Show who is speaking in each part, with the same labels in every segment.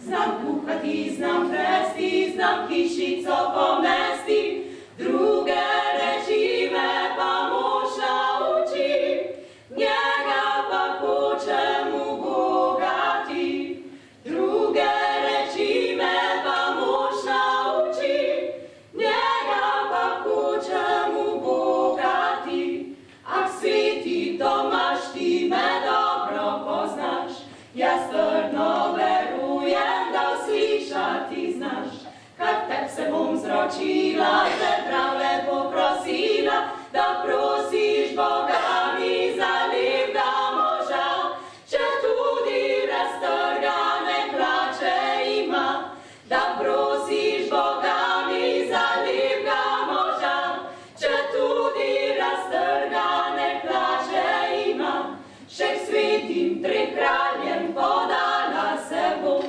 Speaker 1: Znam kuhati, znam tresti, znam hišico pomesti, druge reči me pa mož nauči, njega pa hočem ubogati. Druge reči me pa mož nauči, njega pa hočem ubogati. Ak sveti Tomaž, ti me dobro poznaš, jaz trdno verujem, da uslišati znaš. Kad teb se bom zročila, te prav lepo prosila, da prosiš Boga mi za lepega moža, če tudi raztrgane hlače ima. Da prosiš Boga mi za lepega moža, če tudi raztrgane hlače ima. Še k svetim trem kraljem podala se bom,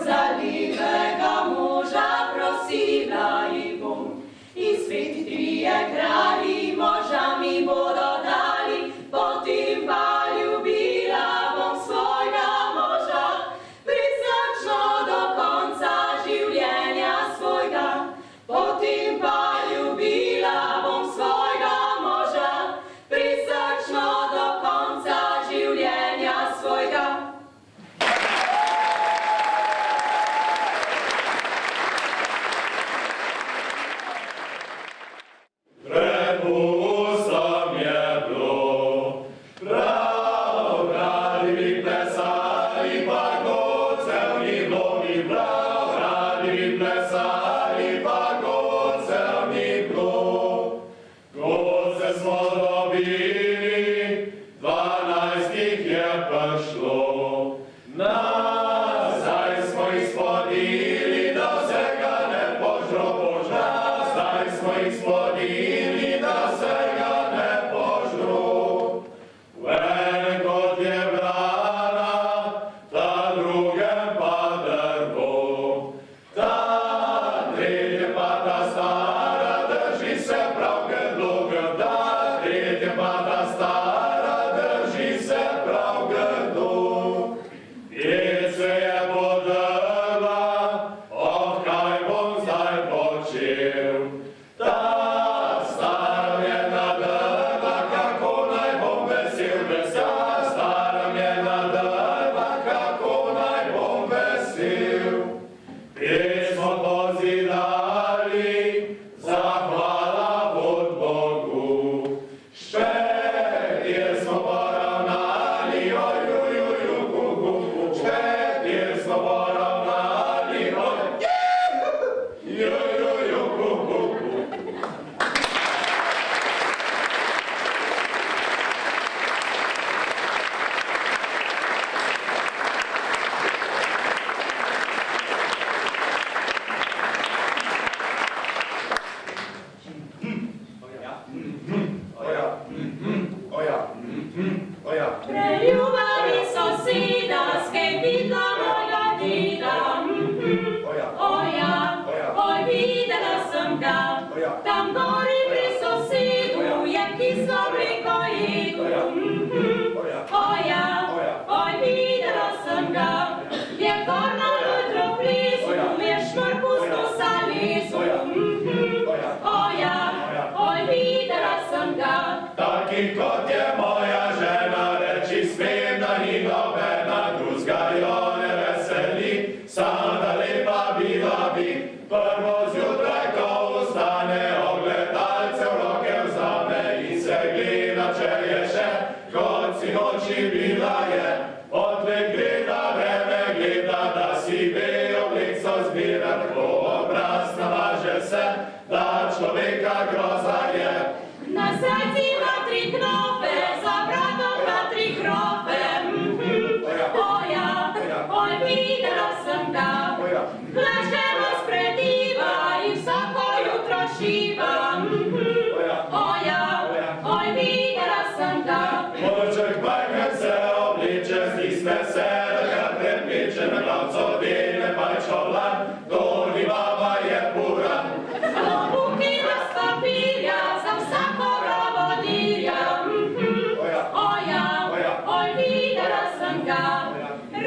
Speaker 1: za lepega moža prosila ji bom. In sveti trije kralji moža mi bodo dali, potem pa ljubila bom svojega moža, prisrčno do konca življenja svojega. Potem pa ljubila bom svojega moža, prisrčno do konca življenja svojega.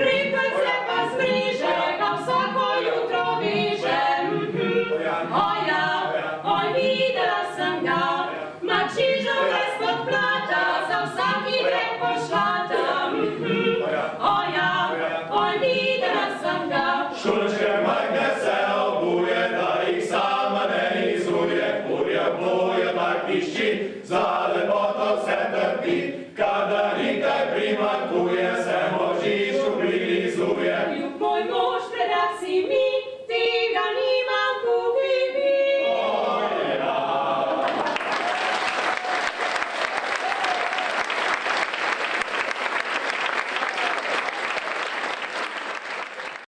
Speaker 2: Ripple se pa zbriže, kam so Ščurček majhne se obuje, da jih sama ne izruje, kurje boje tak pišči, za lepoto vse trpi.